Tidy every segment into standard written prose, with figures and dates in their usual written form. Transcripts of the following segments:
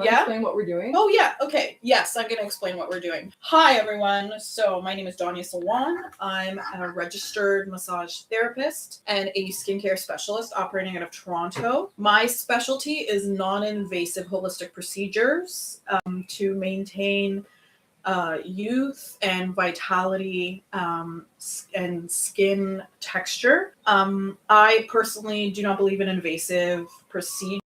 Want to explain what we're doing? Oh yeah, okay. Yes, I'm gonna explain what we're doing. Hi everyone. So my name is Danya Sawan. I'm a registered massage therapist and a skincare specialist operating out of Toronto. My specialty is non-invasive holistic procedures to maintain youth and vitality and skin texture. I personally do not believe in invasive procedures.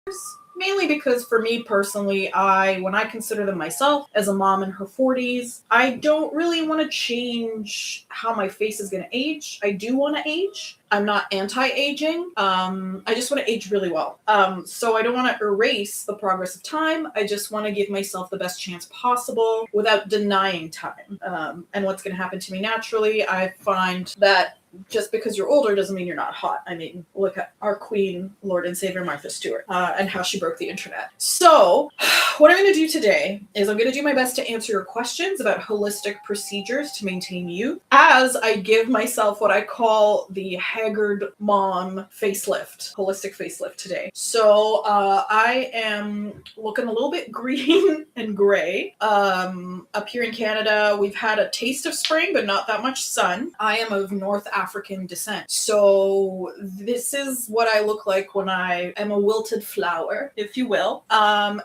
Mainly because for me personally, when I consider them myself as a mom in her 40s, I don't really want to change how my face is going to age. I do want to age. I'm not anti-aging. I just want to age really well. So I don't want to erase the progress of time. I just want to give myself the best chance possible without denying time. And what's going to happen to me naturally, I find that just because you're older doesn't mean you're not hot. I mean, look at our queen, Lord and Savior Martha Stewart, and how she broke the internet. So what I'm going to do today is I'm going to do my best to answer your questions about holistic procedures to maintain youth as I give myself what I call the haggard mom facelift, holistic facelift today. So I am looking a little bit green and gray. Up here in Canada, we've had a taste of spring, but not that much sun. I am of North African descent. So this is what I look like when I am a wilted flower, if you will. And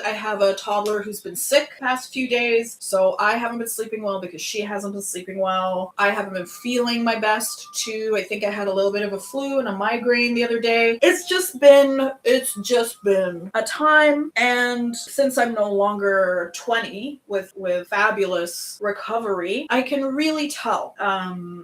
I have a toddler who's been sick the past few days. So I haven't been sleeping well because she hasn't been sleeping well. I haven't been feeling my best too. I think I had a little bit of a flu and a migraine the other day. It's just been a time. And since I'm no longer 20 with fabulous recovery, I can really tell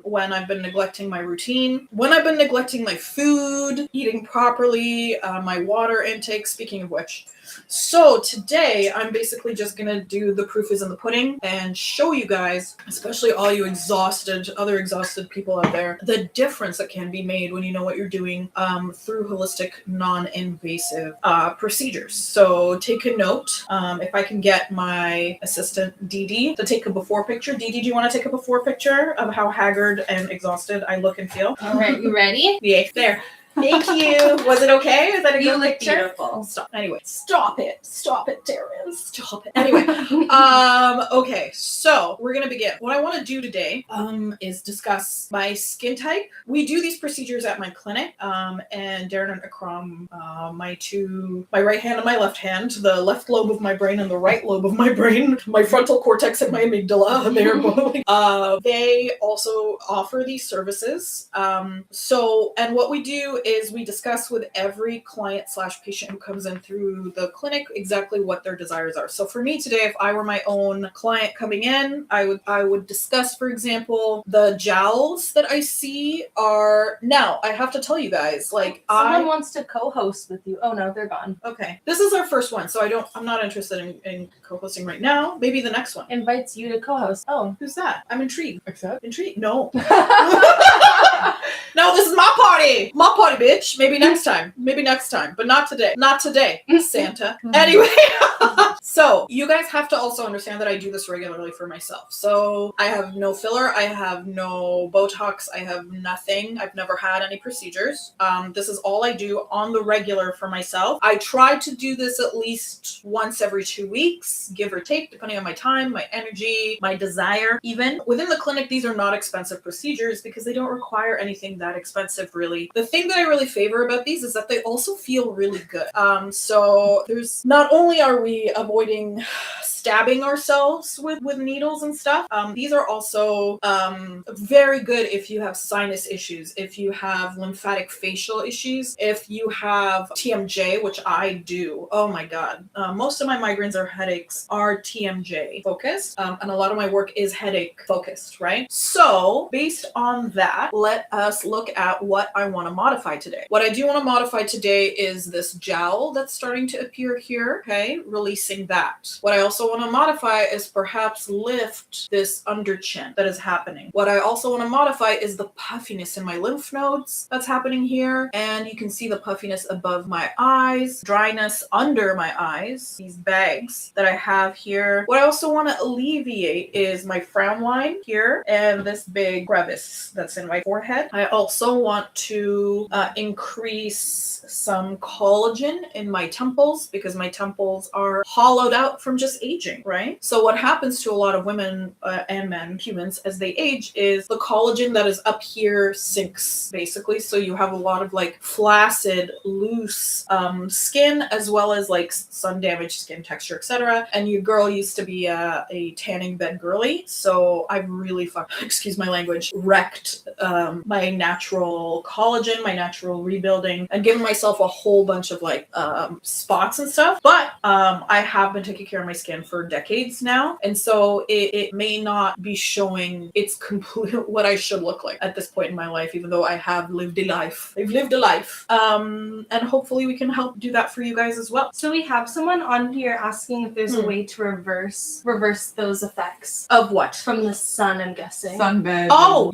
when I've been neglecting my routine, when I've been neglecting my food, eating properly, my water intake, speaking of which. So today I'm basically just gonna do the proof is in the pudding and show you guys, especially all you other exhausted people out there, the difference that can be made when you know what you're doing through holistic non-invasive procedures. So take a note. If I can get my assistant Dee Dee to take a before picture. Dee Dee, do you want to take a before picture of how haggard and exhausted I look and feel? All right, you ready? Yeah, there. Thank you. Was it okay? Is that a good picture? Beautiful. Stop. Anyway, stop it, Darren. Stop it. Anyway, okay. So we're gonna begin. What I want to do today, is discuss my skin type. We do these procedures at my clinic, and Darren and Akram, my right hand and my left hand, the left lobe of my brain and the right lobe of my brain, my frontal cortex and my amygdala. They're both. They also offer these services. And what we do is we discuss with every client / patient who comes in through the clinic exactly what their desires are. So for me today, if I were my own client coming in, I would discuss, for example, the jowls that I see are now. I have to tell you guys, like someone wants to co-host with you. Oh no, they're gone. Okay, this is our first one, so I'm not interested in co-hosting right now. Maybe the next one invites you to co-host. Oh, who's that? I'm intrigued. Accept? Intrigued? No. No, this is my party. My party, bitch. Maybe next time, but not today. Not today, Santa. Anyway, so you guys have to also understand that I do this regularly for myself. So I have no filler. I have no Botox. I have nothing. I've never had any procedures. This is all I do on the regular for myself. I try to do this at least once every 2 weeks, give or take, depending on my time, my energy, my desire. Even within the clinic, these are not expensive procedures because they don't require anything that expensive, really. The thing that I really favor about these is that they also feel really good. So there's not only are we avoiding stabbing ourselves with needles and stuff, these are also very good if you have sinus issues, if you have lymphatic facial issues, if you have TMJ, which I do. Oh my god. Most of my migraines or headaches are TMJ focused, and a lot of my work is headache focused, right? So based on that, let us look at what I want to modify today. What I do want to modify today is this jowl that's starting to appear here, okay? Releasing that. What I also want to modify is perhaps lift this under chin that is happening. What I also want to modify is the puffiness in my lymph nodes that's happening here. And you can see the puffiness above my eyes, dryness under my eyes, these bags that I have here. What I also want to alleviate is my frown line here and this big crevice that's in my forehead. I also want to increase some collagen in my temples because my temples are hollowed out from just aging, right? So what happens to a lot of women and men, humans, as they age is the collagen that is up here sinks, basically. So you have a lot of like flaccid, loose skin, as well as like sun damaged skin texture, etc. And your girl used to be a tanning bed girly, so I've really excuse my language, wrecked my natural collagen, my natural rebuilding, and given myself a whole bunch of like spots and stuff. But I have been taking care of my skin for decades now, and so it may not be showing its complete what I should look like at this point in my life, even though I have lived a life. I've lived a life, and hopefully we can help do that for you guys as well. So we have someone on here asking if there's a way to reverse those effects Of what? from the sun, I'm guessing. Sunbed. Oh,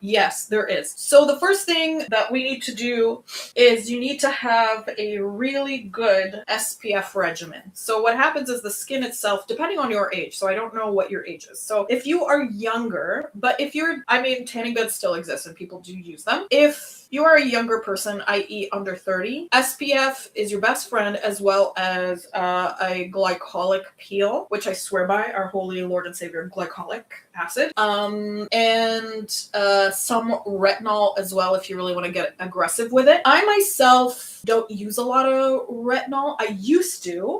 yes, there is. So the first thing that we need to do is you need to have a really good SPF regimen. So what happens is the skin itself, depending on your age, so I don't know what your age is. So if you are younger, but if you're, I mean, tanning beds still exist and people do use them. If you are a younger person, i.e. under 30, SPF is your best friend, as well as a glycolic peel, which I swear by, our holy Lord and Savior, glycolic acid, and some retinol as well if you really want to get aggressive with it. I myself don't use a lot of retinol. I used to,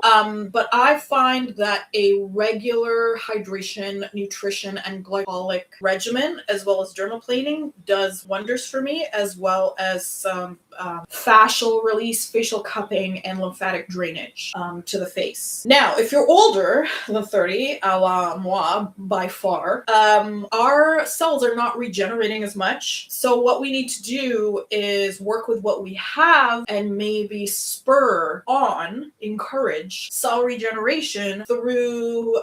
but I find that a regular hydration, nutrition, and glycolic regimen, as well as dermaplaning, does wonders for me, as well as some fascial release, facial cupping, and lymphatic drainage to the face. Now, if you're older than 30, a la moi, by far, our cells are not regenerating as much. So what we need to do is work with what we have and maybe encourage cell regeneration through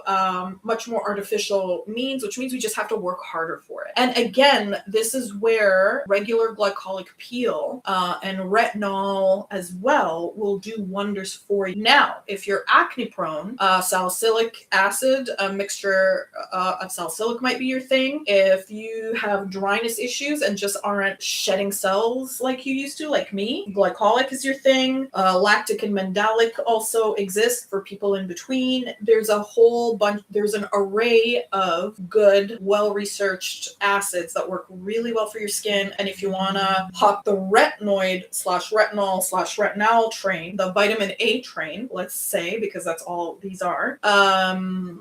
much more artificial means, which means we just have to work harder for it. And again, this is where regular glycolic peel and retinol as well will do wonders for you. Now, if you're acne prone, salicylic acid, a mixture of salicylic might be your thing. If you have dryness issues and just aren't shedding cells like you used to, like me, glycolic is your thing. Lactic and mandelic also exist for people in between. There's a whole bunch, there's an array of good, well-researched acids that work really well for your skin. And if you want to hop the retinoid/retinol/retinol train, the vitamin A train, let's say, because that's all these are,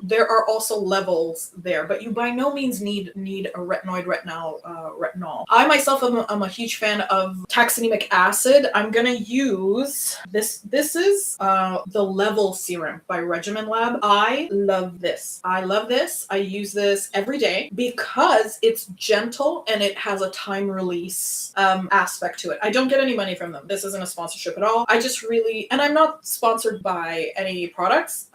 there are also levels there, but you by no means need a retinol. I myself am a huge fan of taxanemic acid. I'm going to use this is the Level Serum by Regimen Lab. I love this. I use this every day because it's gentle and it has a time release aspect to it. I don't get any money from them. This isn't a sponsorship at all. I just really, and I'm not sponsored by any products.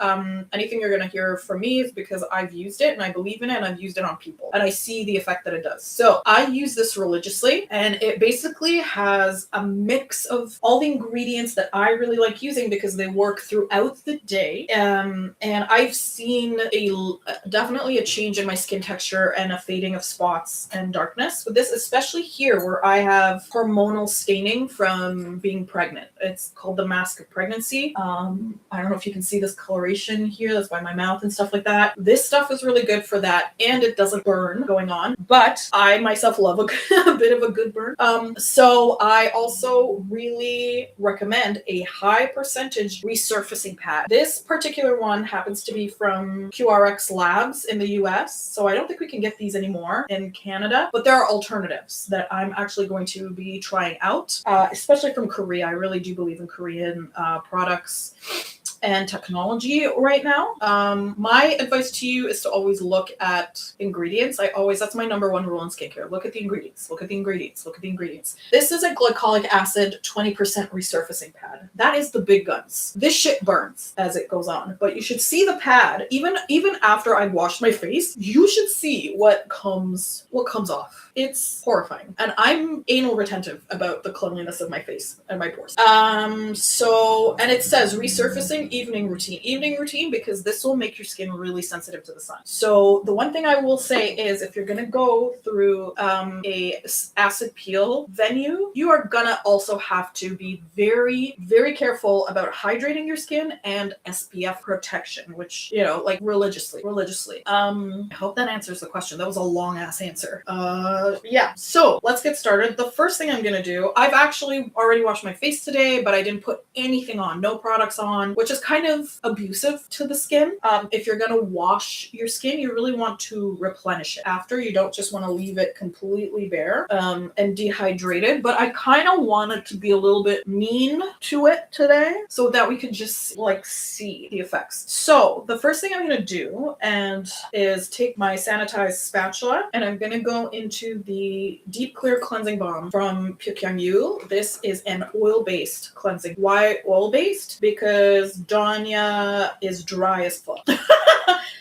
Anything you're going to hear from me is because I've used it and I believe in it and I've used it on people and I see the effect that it does. So I use this religiously, and it basically has a mix of all the ingredients that I really like using because they work throughout the day. And I've seen definitely a change in my skin texture and a fading of spots and darkness with this, especially here where I have hormonal staining from being pregnant. It's called the mask of pregnancy. I don't know if you can see this coloration here. That's by my mouth and stuff like that. This stuff is really good for that, and it doesn't burn going on. But I myself love a bit of a good burn. So I also really recommend a high percentage resurfacing pad. This particular one happens to be from QRX Labs in the US. So I don't think we can get these anymore in Canada, but there are alternatives that I'm actually going to be trying out, especially from Korea. I really do believe in Korean products. and technology right now. My advice to you is to always look at ingredients. That's my number one rule in skincare. Look at the ingredients, look at the ingredients, look at the ingredients. This is a glycolic acid 20% resurfacing pad. That is the big guns. This shit burns as it goes on, but you should see the pad. Even after I washed my face, you should see what comes off. It's horrifying. And I'm anal retentive about the cleanliness of my face and my pores. And it says resurfacing evening routine because this will make your skin really sensitive to the sun. So the one thing I will say is if you're going to go through a acid peel venue, you are going to also have to be very, very careful about hydrating your skin and SPF protection, which, like religiously. I hope that answers the question. That was a long ass answer. Yeah, so let's get started. The first thing I'm gonna do, I've actually already washed my face today, but I didn't put anything on, no products on, which is kind of abusive to the skin. If you're gonna wash your skin, you really want to replenish it after. You don't just want to leave it completely bare and dehydrated, but I kind of wanted to be a little bit mean to it today so that we could just see the effects. So the first thing I'm gonna do is take my sanitized spatula and I'm gonna go into the Deep Clear Cleansing Balm from Pyongyang. This is an oil-based cleansing. Why oil-based? Because Danya is dry as fuck.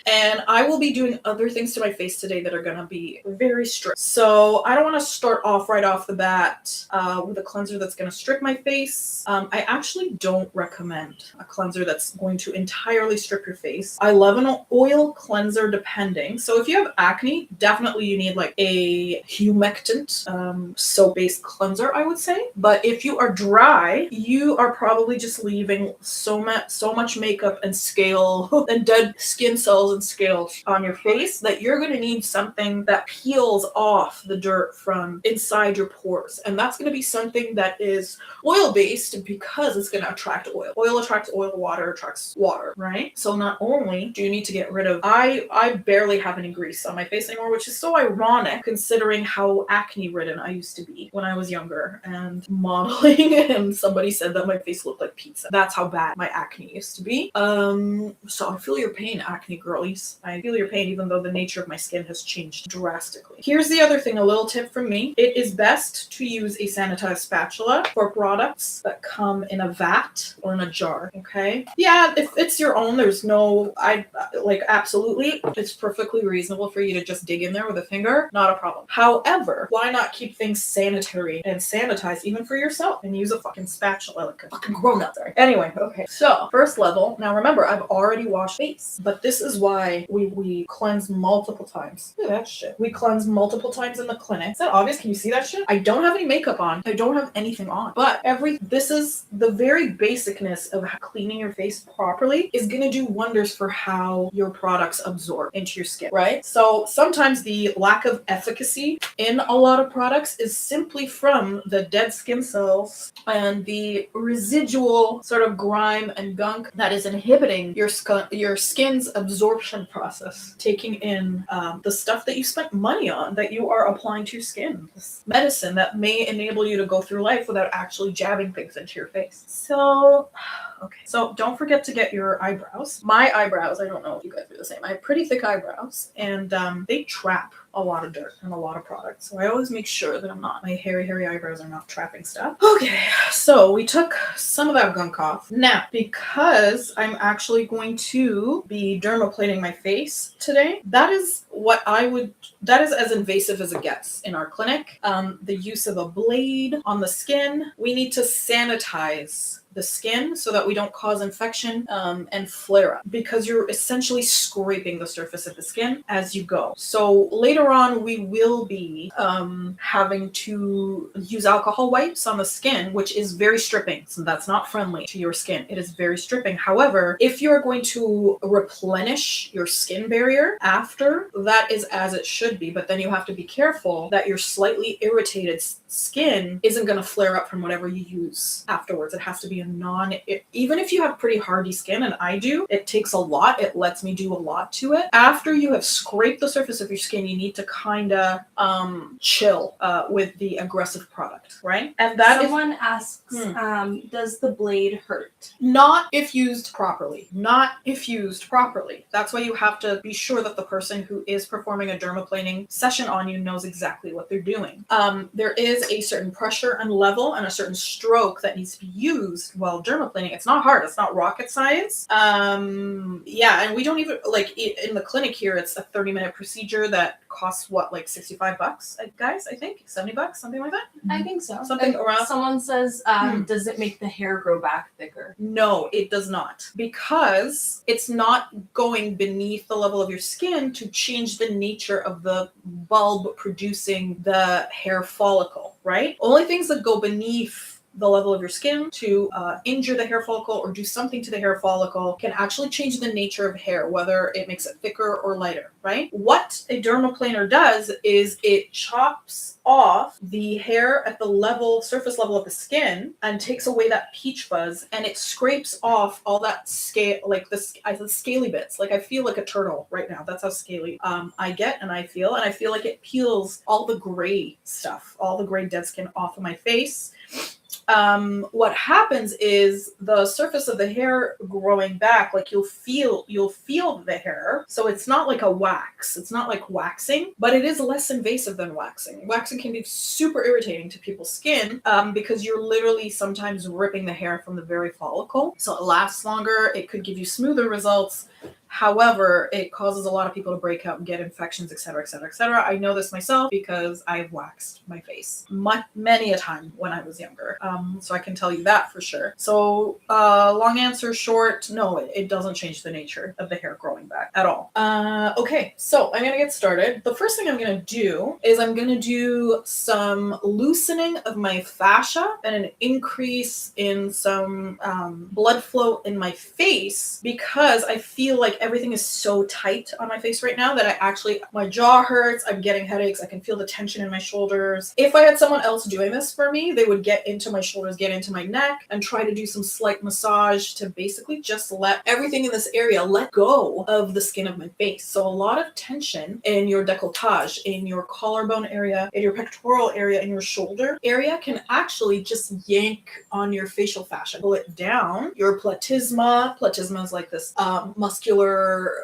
And I will be doing other things to my face today that are going to be very strict. So I don't want to start off right off the bat with a cleanser that's going to strip my face. I actually don't recommend a cleanser that's going to entirely strip your face. I love an oil cleanser depending. So if you have acne, definitely you need like a humectant soap-based cleanser, I would say. But if you are dry, you are probably just leaving so much makeup and scale and dead skin cells and scales on your face that you're going to need something that peels off the dirt from inside your pores. And that's going to be something that is oil-based because it's going to attract oil. Oil attracts oil, water attracts water, right? So not only do you need to get rid of, I barely have any grease on my face anymore, which is so ironic considering how acne-ridden I used to be when I was younger and modeling and somebody said that my face looked like pizza. That's how bad my acne used to be. So I feel your pain, acne girlies. I feel your pain even though the nature of my skin has changed drastically. Here's the other thing, a little tip from me. It is best to use a sanitized spatula for products that come in a vat or in a jar, okay? Yeah, if it's your own, absolutely, it's perfectly reasonable for you to just dig in there with a finger, not a problem. However, why not keep things sanitary and sanitized even for yourself and use a fucking spatula like a fucking grown-up, sorry. Anyway, okay, so first level, now remember, I've already washed face, but this is why we cleanse multiple times. Look at that shit. We cleanse multiple times in the clinic. Is that obvious? Can you see that shit? I don't have any makeup on. I don't have anything on. But this is the very basicness of cleaning your face properly is going to do wonders for how your products absorb into your skin, right? So sometimes the lack of efficacy in a lot of products is simply from the dead skin cells and the residual sort of grime and gunk that is inhibiting your skin's absorption process, taking in the stuff that you spent money on that you are applying to your skin. This medicine that may enable you to go through life without actually jabbing things into your face. So, okay. So don't forget to get your eyebrows. My eyebrows, I don't know if you guys are the same. I have pretty thick eyebrows and they trap a lot of dirt and a lot of products. So I always make sure that my hairy eyebrows are not trapping stuff. Okay, so we took some of that gunk off. Now, because I'm actually going to be dermaplaning my face today, that is as invasive as it gets in our clinic. The use of a blade on the skin, we need to sanitize the skin so that we don't cause infection and flare up because you're essentially scraping the surface of the skin as you go. So later on we will be having to use alcohol wipes on the skin, which is very stripping. So that's not friendly to your skin. It is very stripping. However, if you're going to replenish your skin barrier after, that is as it should be. But then you have to be careful that your slightly irritated skin isn't going to flare up from whatever you use afterwards. It has to be even if you have pretty hardy skin, and I do, it takes a lot. It lets me do a lot to it. After you have scraped the surface of your skin, you need to kind of chill with the aggressive product, right? And that Someone asks, does the blade hurt? Not if used properly. Not if used properly. That's why you have to be sure that the person who is performing a dermaplaning session on you knows exactly what they're doing. There is a certain pressure and level and a certain stroke that needs to be used while dermaplaning. It's not hard. It's not rocket science. Yeah, and we don't even, like, in the clinic here, it's a 30-minute procedure that costs what, like $65, guys? I think $70, something like that. I think so. Something around. Someone says, does it make the hair grow back thicker? No, it does not, because it's not going beneath the level of your skin to change the nature of the bulb producing the hair follicle, right? Only things that go beneath the level of your skin to injure the hair follicle or do something to the hair follicle can actually change the nature of hair, whether it makes it thicker or lighter, right? What a dermaplaner does is it chops off the hair at the surface level of the skin and takes away that peach fuzz, and it scrapes off all that scale, like the scaly bits. Like I feel like a turtle right now. That's how scaly I get and I feel like it peels all the gray stuff, all the gray dead skin off of my face. What happens is the surface of the hair growing back, like you'll feel the hair. So it's not like a wax. It's not like waxing, but it is less invasive than waxing. Waxing can be super irritating to people's skin because you're literally sometimes ripping the hair from the very follicle. So it lasts longer. It could give you smoother results. However, it causes a lot of people to break out and get infections, etc., etc., etc. I know this myself because I've waxed my face many a time when I was younger. So I can tell you that for sure. So long answer short, no, it doesn't change the nature of the hair growing back at all. Okay, so I'm going to get started. The first thing I'm going to do is I'm going to do some loosening of my fascia and an increase in some blood flow in my face, because I feel like everything is so tight on my face right now that my jaw hurts, I'm getting headaches, I can feel the tension in my shoulders. If I had someone else doing this for me, they would get into my shoulders, get into my neck, and try to do some slight massage to basically just let everything in this area let go of the skin of my face. So a lot of tension in your décolletage, in your collarbone area, in your pectoral area, in your shoulder area can actually just yank on your facial fascia, pull it down. Your platysma is like this muscular,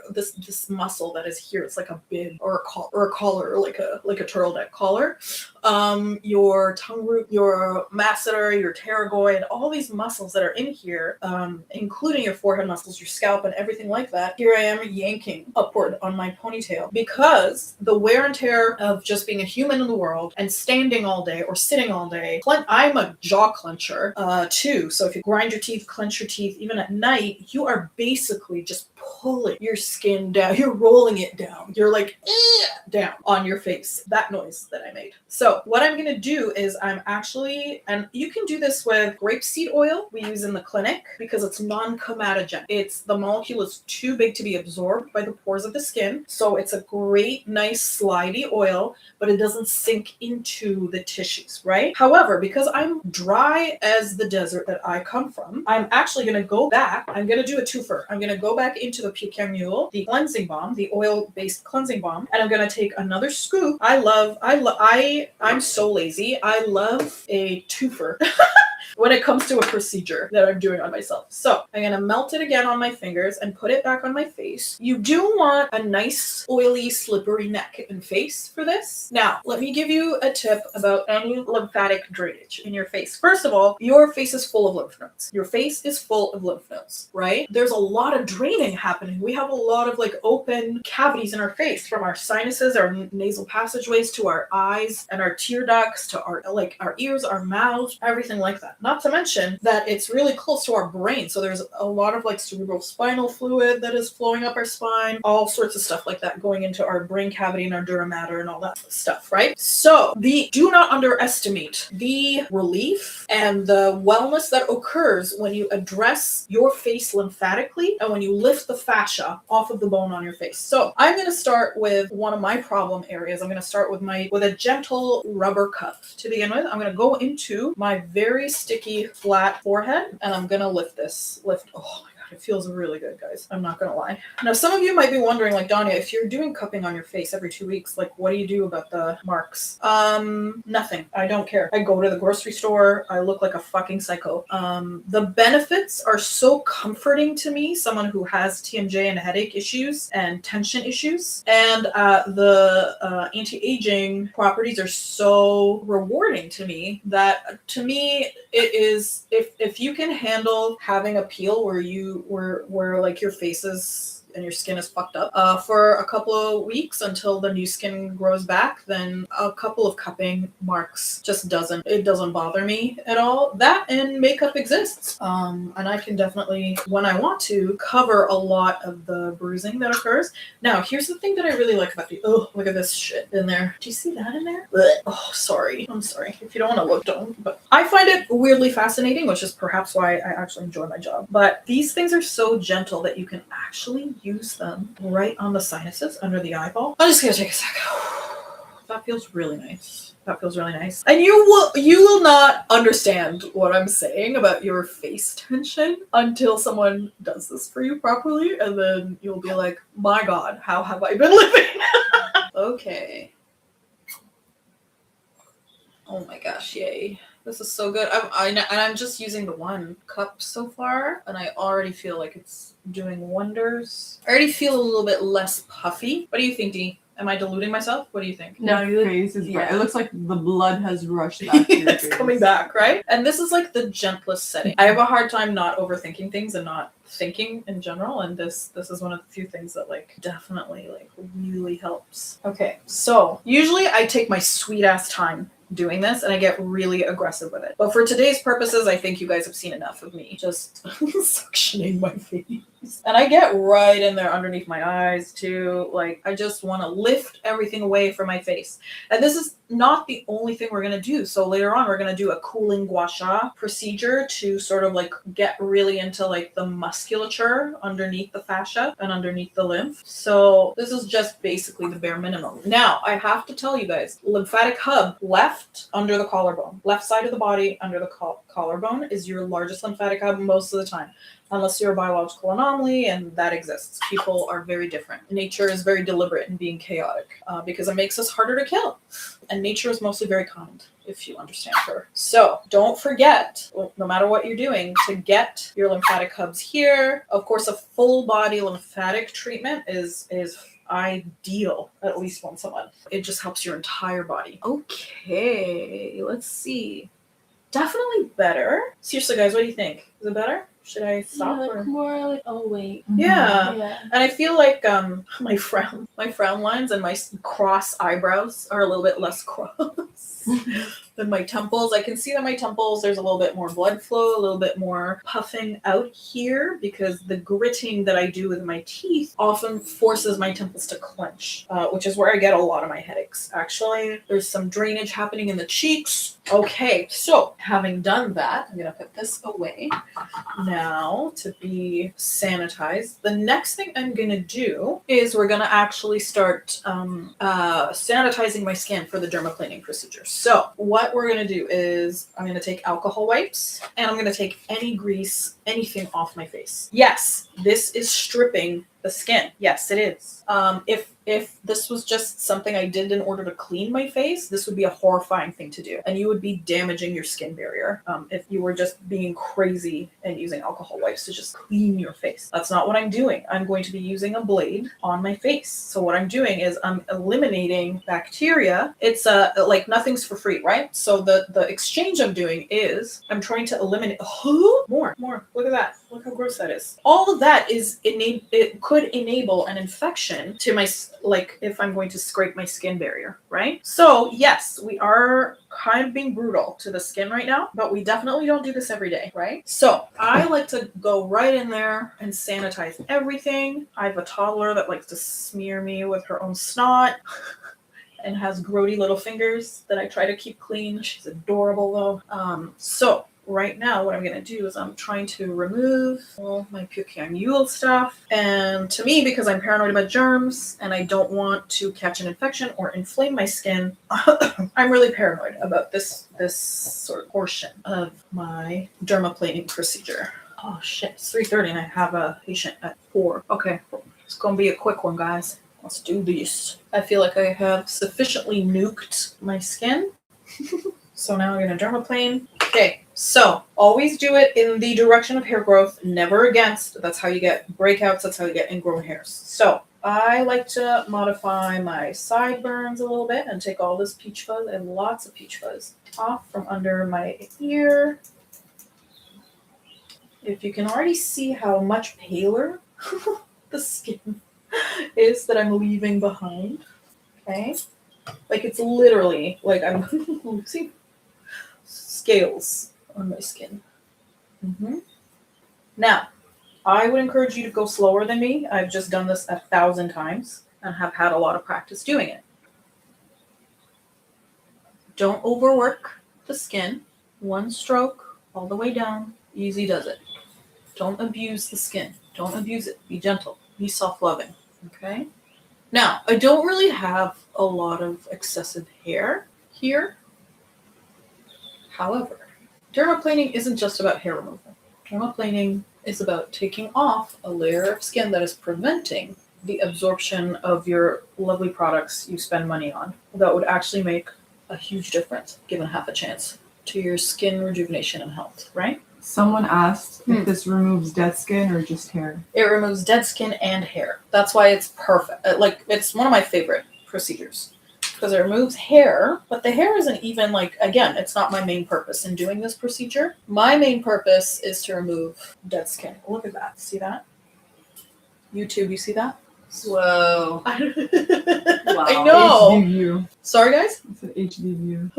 this muscle that is here. It's like a bib or a collar, like a turtleneck collar. Your tongue root, your masseter, your pterygoid, all these muscles that are in here, including your forehead muscles, your scalp, and everything like that. Here I am yanking upward on my ponytail because the wear and tear of just being a human in the world and standing all day or sitting all day. I'm a jaw clencher too. So if you grind your teeth, clench your teeth, even at night, you are basically just pulling your skin down. You're rolling it down. You're like down on your face. That noise that I made. So what I'm going to do is and you can do this with grapeseed oil we use in the clinic because it's non-comedogenic. The molecule is too big to be absorbed by the pores of the skin. So it's a great, nice, slidey oil, but it doesn't sink into the tissues, right? However, because I'm dry as the desert that I come from, I'm actually going to go back. I'm going to do a twofer. I'm going to go back into the Pecan Mule, the cleansing balm, the oil-based cleansing balm, and I'm going to take another scoop. I'm so lazy. I love a twofer when it comes to a procedure that I'm doing on myself. So I'm going to melt it again on my fingers and put it back on my face. You do want a nice, oily, slippery neck and face for this. Now, let me give you a tip about any lymphatic drainage in your face. First of all, your face is full of lymph nodes. Your face is full of lymph nodes, right? There's a lot of draining happening. We have a lot of open cavities in our face, from our sinuses, our nasal passageways, to our eyes and our tear ducts, to our ears, our mouths, everything like that. Not to mention that it's really close to our brain. So there's a lot of cerebral spinal fluid that is flowing up our spine, all sorts of stuff like that going into our brain cavity and our dura mater and all that stuff, right? So do not underestimate the relief and the wellness that occurs when you address your face lymphatically and when you lift the fascia off of the bone on your face. So I'm going to start with one of my problem areas. I'm going to start with a gentle rubber cuff to begin with. I'm going to go into my very sticky, flat forehead, and I'm gonna lift this. Oh my god, it feels really good, guys. I'm not gonna lie. Now, some of you might be wondering, like, Danya, if you're doing cupping on your face every 2 weeks, like, what do you do about the marks? Nothing. I don't care. I go to the grocery store. I look like a fucking psycho. The benefits are so comforting to me, someone who has TMJ and headache issues and tension issues. And the anti-aging properties are so rewarding to me that, to me, it is, if you can handle having a peel where like your face is and your skin is fucked up for a couple of weeks until the new skin grows back, then a couple of cupping marks just doesn't bother me at all. That and makeup exists. And I can definitely, when I want to, cover a lot of the bruising that occurs. Now, here's the thing that I really like about the, oh, look at this shit in there. Do you see that in there? Blech. Oh, sorry. I'm sorry. If you don't want to look, don't. But I find it weirdly fascinating, which is perhaps why I actually enjoy my job. But these things are so gentle that you can actually use them right on the sinuses under the eyeball. I'm just gonna take a sec. That feels really nice. That feels really nice. And you will not understand what I'm saying about your face tension until someone does this for you properly, and then you'll be like, my god, how have I been living? Okay. Oh my gosh, yay. This is so good. I'm just using the one cup so far, and I already feel like it's doing wonders. I already feel a little bit less puffy. What do you think, Dee? Am I deluding myself? What do you think? No, your face is bright. It looks like the blood has rushed back to your It's face. coming back, right? And this is like the gentlest setting. I have a hard time not overthinking things and not thinking in general, and this is one of the few things that like definitely like really helps. Okay, so usually I take my sweet ass time doing this and I get really aggressive with it. But for today's purposes, I think you guys have seen enough of me just suctioning my face. And I get right in there underneath my eyes too. Like, I just want to lift everything away from my face. And this is not the only thing we're going to do. So later on, we're going to do a cooling gua sha procedure to sort of like get really into like the musculature underneath the fascia and underneath the lymph. So this is just basically the bare minimum. Now, I have to tell you guys, lymphatic hub left under the collarbone, left side of the body under the collarbone is your largest lymphatic hub most of the time. Unless you're a biological anomaly, and that exists. People are very different. Nature is very deliberate in being chaotic because it makes us harder to kill. And nature is mostly very kind, if you understand her. So don't forget, no matter what you're doing, to get your lymphatic hubs here. Of course, a full body lymphatic treatment is ideal at least once a month. It just helps your entire body. Okay, let's see. Definitely better. Seriously, guys, what do you think? Is it better? Should I stop? Yeah, like or? more like, oh wait. Yeah. Yeah. And I feel like my frown lines and my cross eyebrows are a little bit less cross than my temples. I can see that my temples, there's a little bit more blood flow, a little bit more puffing out here because the gritting that I do with my teeth often forces my temples to clench, which is where I get a lot of my headaches. Actually, there's some drainage happening in the cheeks. Okay, so having done that, I'm going to put this away now to be sanitized. The next thing I'm going to do is we're going to actually start sanitizing my skin for the dermaplaning procedure. So what we're going to do is I'm going to take alcohol wipes and I'm going to take any grease, anything off my face. Yes, this is stripping the skin. Yes, it is. If this was just something I did in order to clean my face, this would be a horrifying thing to do. And you would be damaging your skin barrier if you were just being crazy and using alcohol wipes to just clean your face. That's not what I'm doing. I'm going to be using a blade on my face. So what I'm doing is I'm eliminating bacteria. It's like nothing's for free, right? So the exchange I'm doing is I'm trying to eliminate more. Look at that. Look how gross that is. All of that is it could enable an infection to my, like if I'm going to scrape my skin barrier, right? So yes, we are kind of being brutal to the skin right now, but we definitely don't do this every day, right? So I like to go right in there and sanitize everything. I have a toddler that likes to smear me with her own snot and has grody little fingers that I try to keep clean. She's adorable though. So right now what I'm going to do is I'm trying to remove all my Pukiang stuff. And to me, because I'm paranoid about germs and I don't want to catch an infection or inflame my skin, I'm really paranoid about this sort of portion of my dermaplaning procedure. Oh shit, it's 3:30 and I have a patient at 4. Okay, it's going to be a quick one, guys. Let's do this. I feel like I have sufficiently nuked my skin. So now I'm going to dermaplane. Okay, so always do it in the direction of hair growth, never against. That's how you get breakouts. That's how you get ingrown hairs. So I like to modify my sideburns a little bit and take all this peach fuzz and lots of peach fuzz off from under my ear. If you can already see how much paler the skin is that I'm leaving behind. Okay? Like it's literally like I'm see scales on my skin. Now, I would encourage you to go slower than me. I've just done this 1,000 times and have had a lot of practice doing it. Don't overwork the skin. One stroke all the way down. Easy does it. Don't abuse the skin. Don't abuse it. Be gentle. Be self-loving. Okay? Now, I don't really have a lot of excessive hair here. However, dermaplaning isn't just about hair removal. Dermaplaning is about taking off a layer of skin that is preventing the absorption of your lovely products you spend money on. That would actually make a huge difference, given half a chance, to your skin rejuvenation and health, right? Someone asked if this removes dead skin or just hair. It removes dead skin and hair. That's why it's perfect. Like, it's one of my favorite procedures. Because it removes hair, but the hair isn't even like, again, it's not my main purpose in doing this procedure. My main purpose is to remove dead skin. Look at that. See that? YouTube, you see that? Whoa. I Wow. know. HD view. Sorry, guys. It's an HD view.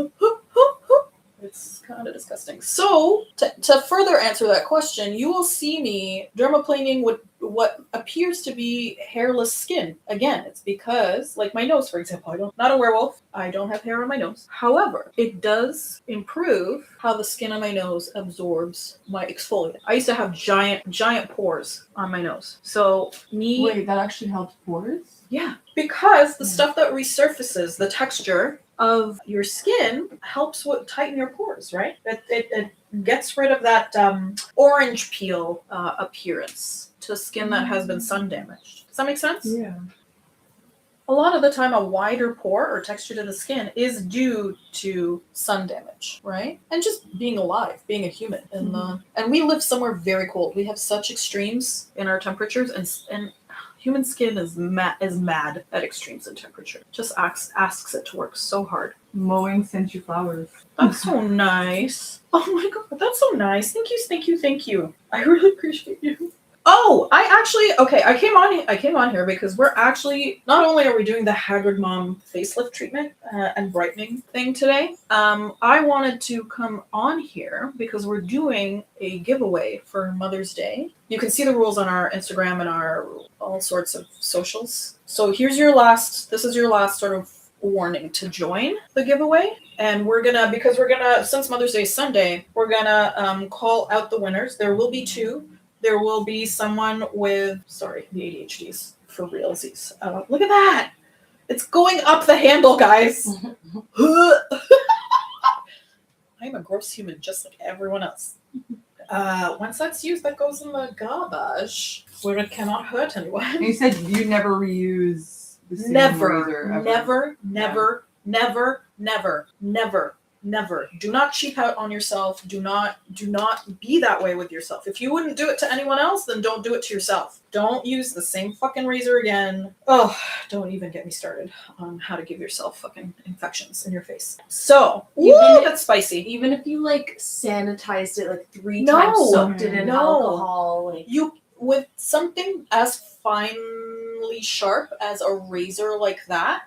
It's kind of disgusting. So, to further answer that question, you will see me dermaplaning with what appears to be hairless skin. Again, it's because, like my nose, for example, not a werewolf. I don't have hair on my nose. However, it does improve how the skin on my nose absorbs my exfoliant. I used to have giant pores on my nose. So, Wait, that actually helps pores? Yeah, because the stuff that resurfaces the texture of your skin helps tighten your pores, right? It gets rid of that orange peel appearance to skin that has been sun damaged. Does that make sense? Yeah. A lot of the time, a wider pore or texture to the skin is due to sun damage, right? And just being alive, being a human. And we live somewhere very cold. We have such extremes in our temperatures, and human skin is mad at extremes in temperature. Just asks it to work so hard. Mowing sent you flowers. That's so nice. Oh my god, that's so nice. Thank you. I really appreciate you. Oh, I came on here because we're actually, not only are we doing the Haggard Mom facelift treatment and brightening thing today, I wanted to come on here because we're doing a giveaway for Mother's Day. You can see the rules on our Instagram and our all sorts of socials. So this is your last sort of warning to join the giveaway. And since Mother's Day is Sunday, we're gonna call out the winners. There will be 2. There will be someone with, the ADHDs for realsies. Look at that. It's going up the handle, guys. I'm a gross human, just like everyone else. Once that's used, that goes in the garbage, where it cannot hurt anyone. And you said you never reuse the same razor ever. Never. Do not cheap out on yourself. Do not be that way with yourself. If you wouldn't do it to anyone else, then don't do it to yourself. Don't use the same fucking razor again. Oh, don't even get me started on how to give yourself fucking infections in your face. So, that's spicy. Even if you like sanitized it like 3 times, soaked it in alcohol, like with something as finely sharp as a razor like that,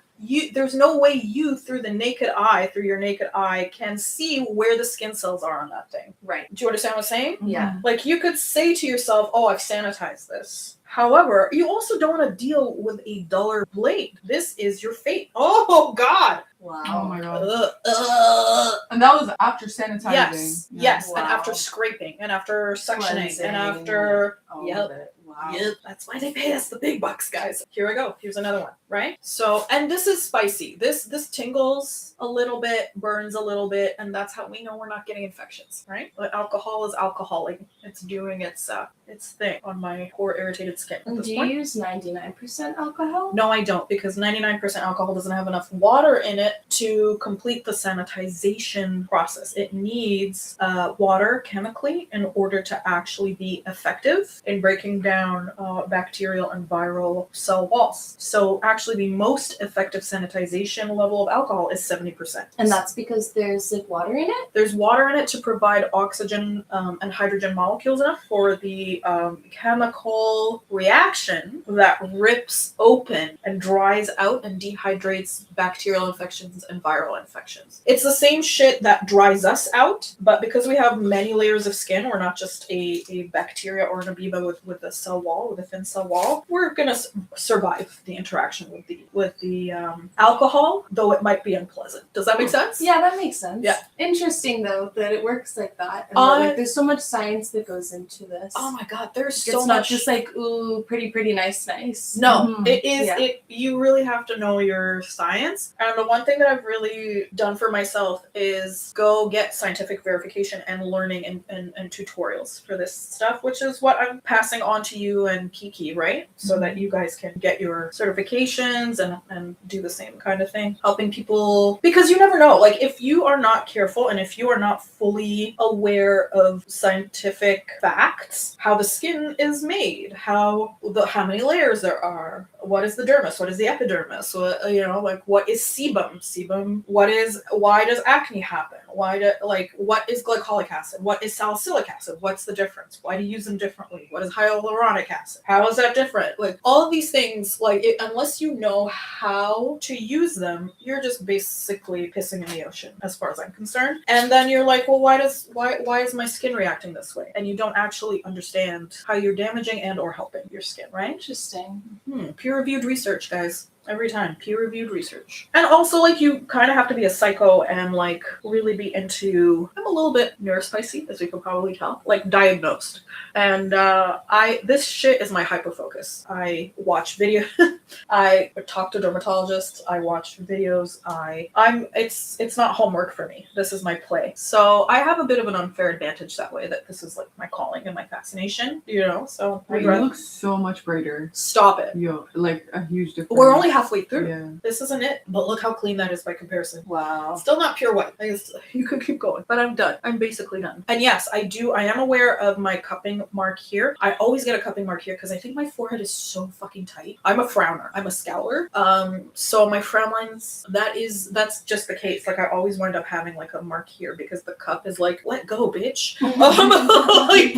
there's no way through your naked eye, can see where the skin cells are on that thing. Right. Do you understand what I'm saying? Yeah. Like, you could say to yourself, oh, I've sanitized this. However, you also don't want to deal with a duller blade. This is your fate. Oh, God. Wow. Oh my god. Ugh. And that was after sanitizing. Yes, Yeah. yes, and Wow. after scraping, and after suctioning, Cleansing, and after all yep. of it. Wow. Yep, that's why they pay us the big bucks, guys. Here we go. Here's another one, right? So, and this is spicy. This tingles a little bit, burns a little bit, and that's how we know we're not getting infections, right? But alcohol is alcoholing. It's doing its thing on my poor irritated skin at And this do you point. use 99% alcohol? No, I don't, because 99% alcohol doesn't have enough water in it to complete the sanitization process. It needs water chemically in order to actually be effective in breaking down bacterial and viral cell walls. So actually the most effective sanitization level of alcohol is 70%. And that's because there's like water in it? There's water in it to provide oxygen and hydrogen molecules enough for the chemical reaction that rips open and dries out and dehydrates bacterial infections and viral infections. It's the same shit that dries us out, but because we have many layers of skin, we're not just a bacteria or an amoeba with a cell wall, with a thin cell wall, we're gonna survive the interaction with the alcohol, though it might be unpleasant. Does that make sense? Yeah, that makes sense. Yeah. Interesting though that it works like that. And Uh, that, like, there's so much science that goes into this. Oh my god, there's It's so not much. just like, ooh, pretty, nice. No, Mhm. it is. Yeah. You really have to know your science. And the one thing that I've really done for myself is go get scientific verification and learning and tutorials for this stuff, which is what I'm passing on to you and Kiki, right? So that you guys can get your certifications and do the same kind of thing, helping people, because you never know. Like if you are not careful and if you are not fully aware of scientific facts, how the skin is made, how many layers there are, what is the dermis, what is the epidermis, like what is sebum, why does acne happen, what is glycolic acid, what is salicylic acid, what's the difference, why do you use them differently, what is hyaluronic acid, how is that different, like all of these things, unless you know how to use them, you're just basically pissing in the ocean as far as I'm concerned. And then you're like, well, why is my skin reacting this way, and you don't actually understand how you're damaging and or helping your skin, right? Interesting. Peer-reviewed research, guys. Every time, peer-reviewed research. And also, you kind of have to be a psycho and, really be into... I'm a little bit neurospicy, as you can probably tell. Diagnosed. And this shit is my hyperfocus. I watch video... I talk to dermatologists. I watch videos. It's not homework for me. This is my play. So I have a bit of an unfair advantage that way, that this is, my calling and my fascination, so... But you look so much brighter. Stop it. Yo, a huge difference. We're only halfway through. Yeah. This isn't it, but look how clean that is by comparison. Wow. Still not pure white. You could keep going, but I'm done. I'm basically done. And yes, I am aware of my cupping mark here. I always get a cupping mark here because I think my forehead is so fucking tight. I'm a frowner. I'm a scowler. So my frown lines, that's just the case. I always wind up having a mark here because the cup is let go, bitch.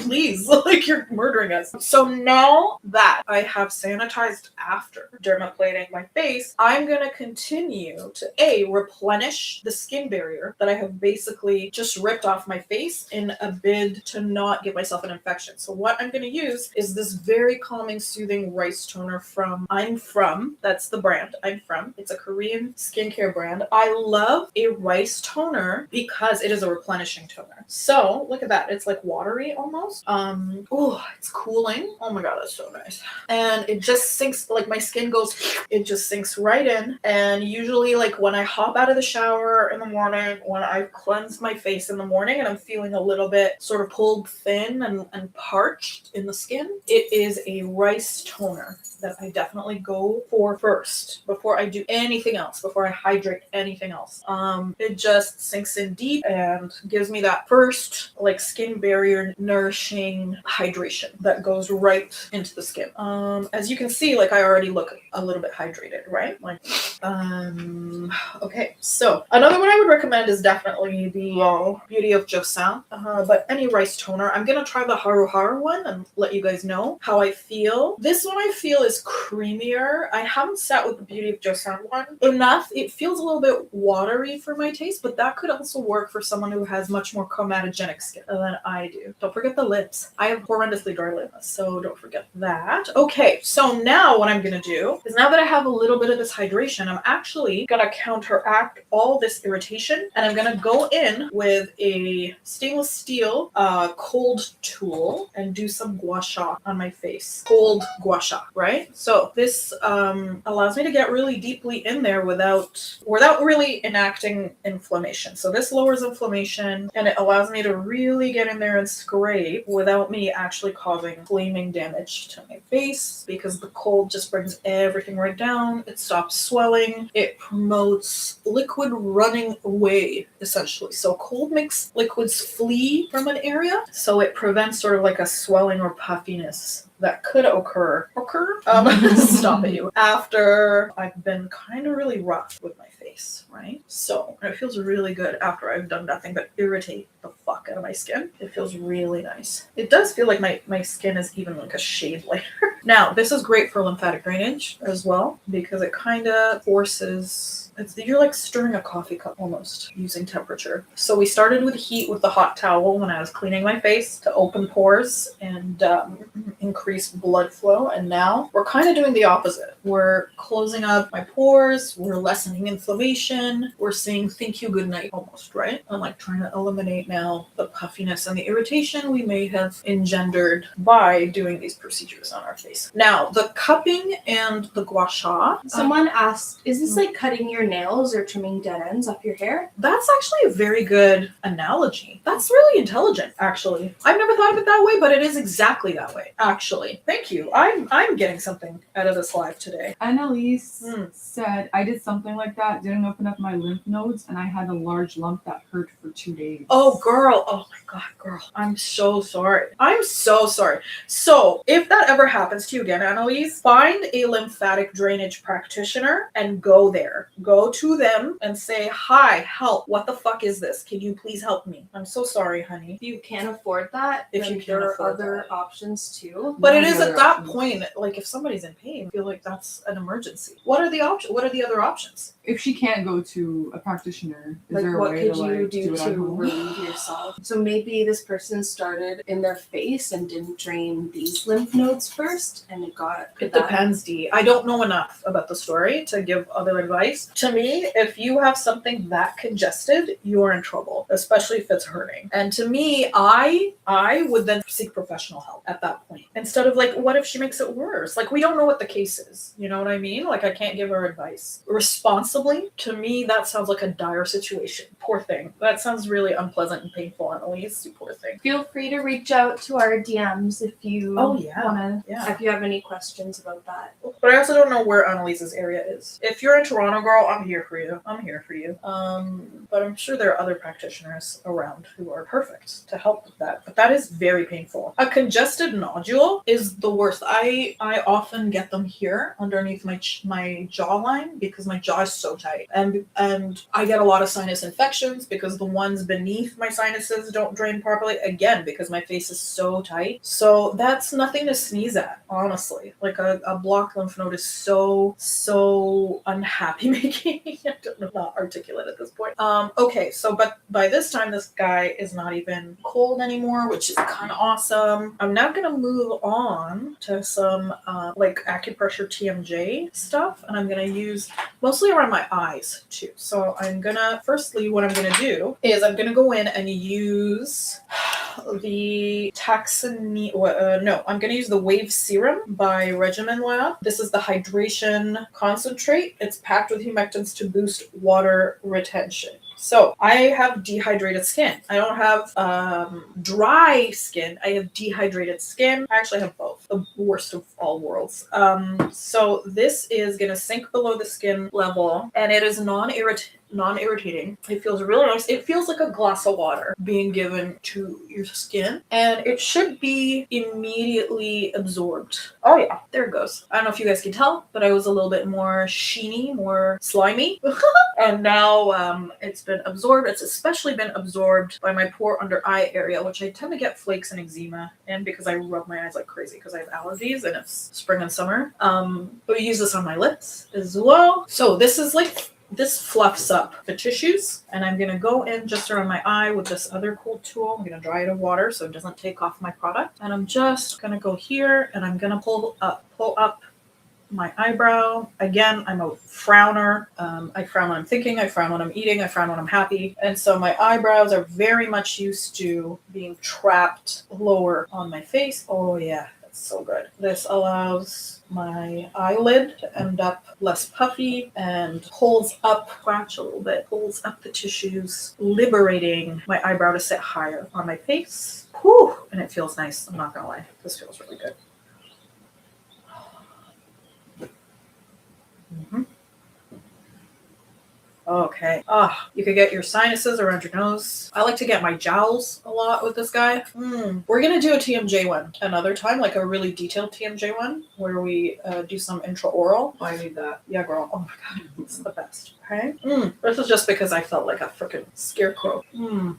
Please, you're murdering us. So now that I have sanitized after dermaplaning my face, I'm gonna continue to replenish the skin barrier that I have basically just ripped off my face in a bid to not give myself an infection. So what I'm gonna use is this very calming, soothing rice toner from I'm From. That's the brand, I'm From. It's a Korean skincare brand. I love a rice toner because it is a replenishing toner. So look at that. It's watery almost. It's cooling. Oh my god, that's so nice. And it just sinks, my skin goes, it just sinks right in. And usually when I hop out of the shower in the morning, when I've cleansed my face in the morning and I'm feeling a little bit sort of pulled thin and parched in the skin, it is a rice toner that I definitely go for first before I do anything else, before I hydrate anything else. It just sinks in deep and gives me that first skin barrier nourishing hydration that goes right into the skin. As you can see, I already look a little bit hydrated, right? Okay. So another one I would recommend is definitely the Beauty of Joseon. But any rice toner, I'm gonna try the Haru Haru one and let you guys know how I feel. This one I feel is creamier. I haven't sat with the Beauty of Joseon one enough. It feels a little bit watery for my taste, but that could also work for someone who has much more comedogenic skin than I do. Don't forget the lips. I have horrendously dry lips, so don't forget that. Okay, so now what I'm gonna do is, now that I have a little bit of this hydration, I'm actually gonna counteract all this irritation, and I'm gonna go in with a stainless steel cold tool and do some gua sha on my face. Cold gua sha, right? So this allows me to get really deeply in there without really enacting inflammation. So this lowers inflammation, and it allows me to really get in there and scrape without me actually causing flaming damage to my face, because the cold just brings everything right down. It stops swelling. It promotes liquid running away, essentially. So cold makes liquids flee from an area, so it prevents sort of like a swelling or puffiness that could occur. Stop it, you. After I've been kind of really rough with my face, right? So it feels really good after I've done nothing but irritate the fuck out of my skin. It feels really nice. It does feel like my skin is even like a shade lighter. Now, this is great for lymphatic drainage as well, because it kind of forces, you're like stirring a coffee cup almost using temperature. So we started with heat with the hot towel when I was cleaning my face to open pores and increase blood flow. And now we're kind of doing the opposite. We're closing up my pores. We're lessening inflammation. We're saying thank you, good night almost, right? I'm like trying to eliminate now the puffiness and the irritation we may have engendered by doing these procedures on our face. Now, the cupping and the gua sha. Someone asked, is this like cutting your nails or trimming dead ends off your hair? That's actually a very good analogy. That's really intelligent, actually. I've never thought of it that way, but it is exactly that way, actually. Thank you. I'm getting something out of this live today. Annalise said, I did something like that, didn't open up my lymph nodes, and I had a large lump that hurt for 2 days. Oh, girl. Oh, my God, girl. I'm so sorry. I'm so sorry. So, if that ever happens to you again, Annalise, find a lymphatic drainage practitioner and go there. Go to them and say, hi, help. What the fuck is this? Can you please help me? I'm so sorry, honey. If you can't afford that, If then you can't there are afford other that. options too. But it What are is the at other that options? point, like if somebody's in pain, I feel like that's an emergency. What are the options? What are the other options? If she can't go to a practitioner, is Like, there a what way could to you like do do it at to home? relieve yourself? So maybe this person started in their face and didn't drain these lymph nodes first, and it got. It depends, Dee. I don't know enough about the story to give other advice. To me, if you have something that congested, you're in trouble, especially if it's hurting. And to me, I would then seek professional help at that point. Instead of like, what if she makes it worse? Like, we don't know what the case is. You know what I mean? Like, I can't give her advice responsibly. To me, that sounds like a dire situation. Poor thing. That sounds really unpleasant and painful, Annalise. You poor thing. Feel free to reach out to our DMs if you Oh, yeah. wanna. Yeah. If you have any questions about that. But I also don't know where Annalise's area is. If you're in Toronto, girl, I'm here for you. I'm here for you. But I'm sure there are other practitioners around who are perfect to help with that. But that is very painful. A congested nodule is the worst. I often get them here underneath my jawline because my jaw is so tight, and I get a lot of sinus infections because the ones beneath my sinuses don't drain properly. Again, because my face is so tight. So that's nothing to sneeze at, honestly. Like a blocked lymph node is so unhappy making. I don't know, not articulate at this point. Okay, so but by this time this guy is not even cold anymore, which is kind of awesome. I'm now gonna move on to some like acupressure TMJ stuff, and I'm gonna use mostly around my eyes too. So I'm gonna, firstly, what I'm gonna do is I'm gonna go in and use the I'm gonna use the Wave Serum by Regimen Lab. This is the hydration concentrate. It's packed with humectants to boost water retention. So I have dehydrated skin. I don't have dry skin. I have dehydrated skin. I actually have both. The worst of all worlds. So this is going to sink below the skin level, and it is non-irritating. It feels really nice. It feels like a glass of water being given to your skin, and it should be immediately absorbed. Oh yeah, there it goes. I don't know if you guys can tell, but I was a little bit more sheeny, more slimy. And now it's been absorbed. It's especially been absorbed by my poor under eye area, which I tend to get flakes and eczema, and because I rub my eyes like crazy because I have allergies and it's spring and summer. But I use this on my lips as well. So this is like, this fluffs up the tissues, and I'm gonna go in just around my eye with this other cool tool. I'm gonna dry it in water so it doesn't take off my product. And I'm just gonna go here and I'm gonna pull up my eyebrow. Again, I'm a frowner. I frown when I'm thinking, I frown when I'm eating, I frown when I'm happy. And so my eyebrows are very much used to being trapped lower on my face. Oh yeah, that's so good. This allows my eyelid to end up less puffy and pulls up, scratch a little bit, pulls up the tissues, liberating my eyebrow to sit higher on my face. Whew, and it feels nice. I'm not gonna lie. This feels really good. Mm-hmm. Okay. You could get your sinuses around your nose. I like to get my jowls a lot with this guy. We're gonna do a TMJ one another time, like a really detailed TMJ one where we do some intraoral. I need that. Yeah, girl. Oh my god, it's the best. Okay. This is just because I felt like a freaking scarecrow. Oh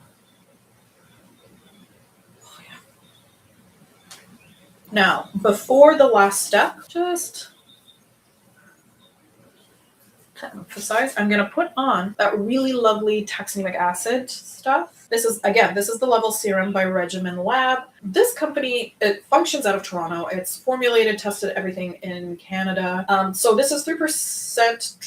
yeah. Now, before the last step, just to emphasize, I'm going to put on that really lovely taxanemic acid stuff. This is the Level Serum by Regimen Lab. This company, it functions out of Toronto. It's formulated, tested everything in Canada. So this is 3%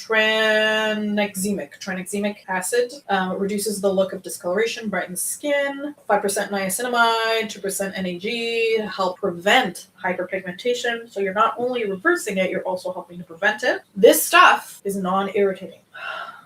tranexamic acid. Reduces the look of discoloration, brightens skin. 5% niacinamide, 2% NAG, help prevent hyperpigmentation. So you're not only reversing it, you're also helping to prevent it. This stuff is non-irritating.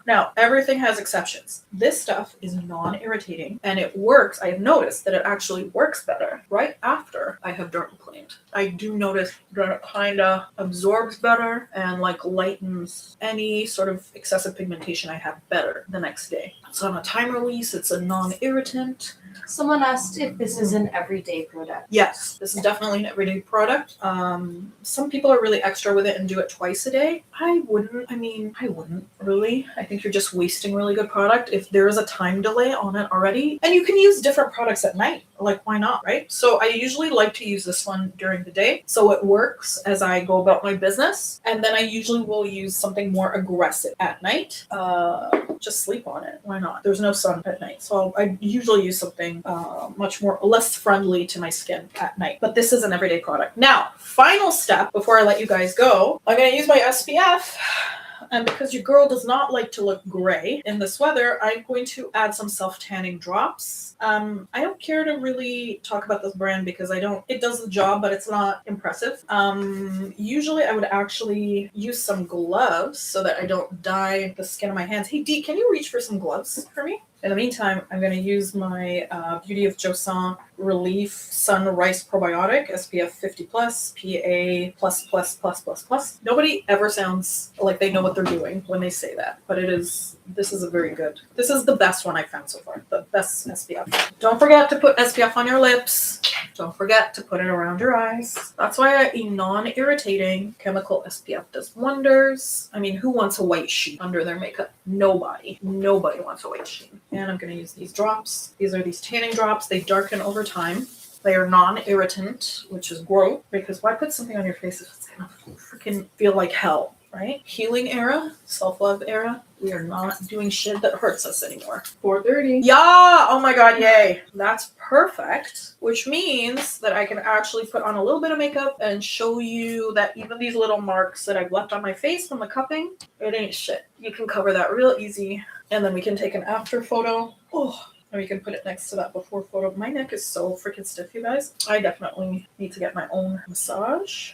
Now, everything has exceptions. This stuff is non-irritating and it works. I have noticed that it actually works better right after I have dermaplaned. I do notice that it kind of absorbs better and like lightens any sort of excessive pigmentation I have better the next day. It's on a time release. It's a non-irritant. Someone asked if this is an everyday product. Yes, this is definitely an everyday product. Some people are really extra with it and do it twice a day. I wouldn't really. I think you're just wasting really good product if there is a time delay on it already. And you can use different products at night. Like, why not, right? So I usually like to use this one during the day. So it works as I go about my business. And then I usually will use something more aggressive at night. Just sleep on it. Why not? There's no sun at night. So I usually use something much more less friendly to my skin at night. But this is an everyday product. Now, final step before I let you guys go, I'm going to use my SPF. And because your girl does not like to look gray in this weather, I'm going to add some self-tanning drops. I don't care to really talk about this brand because it does the job, but it's not impressive. Usually I would actually use some gloves so that I don't dye the skin of my hands. Hey Dee, can you reach for some gloves for me? In the meantime, I'm going to use my Beauty of Joseon Relief Sun Rice Probiotic, SPF 50+, PA++++++. Nobody ever sounds like they know what they're doing when they say that, but this is the best one I've found so far, the best SPF. Don't forget to put SPF on your lips. Don't forget to put it around your eyes. That's why a non-irritating chemical SPF does wonders. I mean, who wants a white sheet under their makeup? Nobody. Nobody wants a white sheet. And I'm going to use these drops. These are these tanning drops. They darken over time. They are non-irritant, which is great, because why put something on your face if it's going to freaking feel like hell, right? Healing era, self-love era. We are not doing shit that hurts us anymore. 4:30. Yeah! Oh my god, yay. That's perfect. Which means that I can actually put on a little bit of makeup and show you that even these little marks that I've left on my face from the cupping, it ain't shit. You can cover that real easy. And then we can take an after photo. Oh, and we can put it next to that before photo. My neck is so freaking stiff, you guys. I definitely need to get my own massage.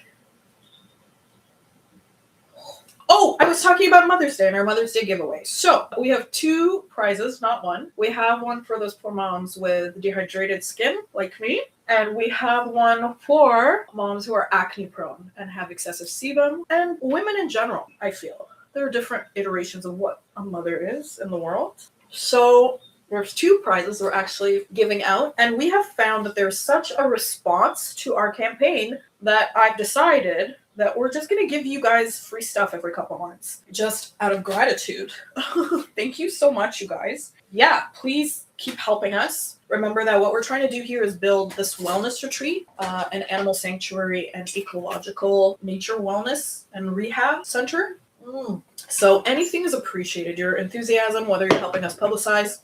Oh, I was talking about Mother's Day and our Mother's Day giveaway. So we have 2 prizes, not one. We have one for those poor moms with dehydrated skin, like me. And we have one for moms who are acne prone and have excessive sebum, and women in general, I feel. There are different iterations of what a mother is in the world. So there's 2 prizes we're actually giving out. And we have found that there's such a response to our campaign that I've decided that we're just gonna give you guys free stuff every couple months, just out of gratitude. Thank you so much, you guys. Yeah, please keep helping us. Remember that what we're trying to do here is build this wellness retreat, an animal sanctuary and ecological nature wellness and rehab center. So anything is appreciated. Your enthusiasm, whether you're helping us publicize,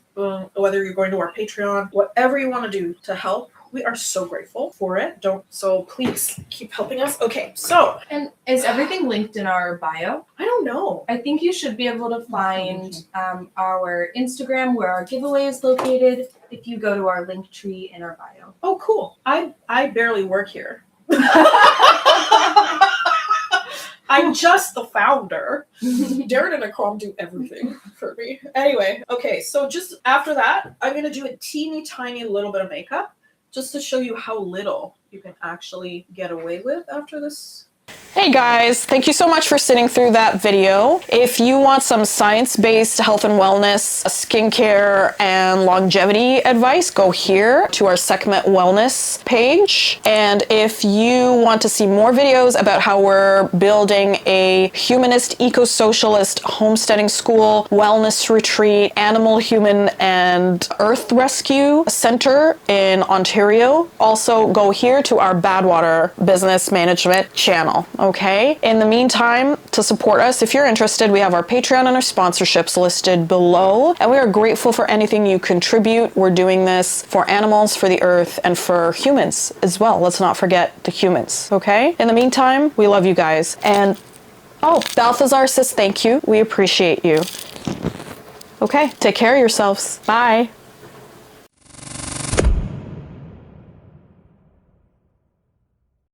whether you're going to our Patreon, whatever you want to do to help, we are so grateful for it. So please keep helping us. Okay, so And is everything linked in our bio? I don't know. I think you should be able to find our Instagram where our giveaway is located if you go to our link tree in our bio. Oh, cool. I barely work here. I'm just the founder. Darren and Akram do everything for me. Anyway, okay, so just after that, I'm gonna do a teeny tiny little bit of makeup just to show you how little you can actually get away with after this. Hey guys, thank you so much for sitting through that video. If you want some science-based health and wellness, skincare, and longevity advice, go here to our Sekhmet Wellness page. And if you want to see more videos about how we're building a humanist, eco-socialist homesteading school, wellness retreat, animal, human, and earth rescue center in Ontario, also go here to our Badwater business management channel. Okay. In the meantime, to support us, if you're interested, we have our Patreon and our sponsorships listed below, and we are grateful for anything you contribute. We're doing this for animals, for the earth, and for humans as well. Let's not forget the humans. Okay. In the meantime, we love you guys. And oh, Balthazar says thank you. We appreciate you. Okay. Take care of yourselves. Bye.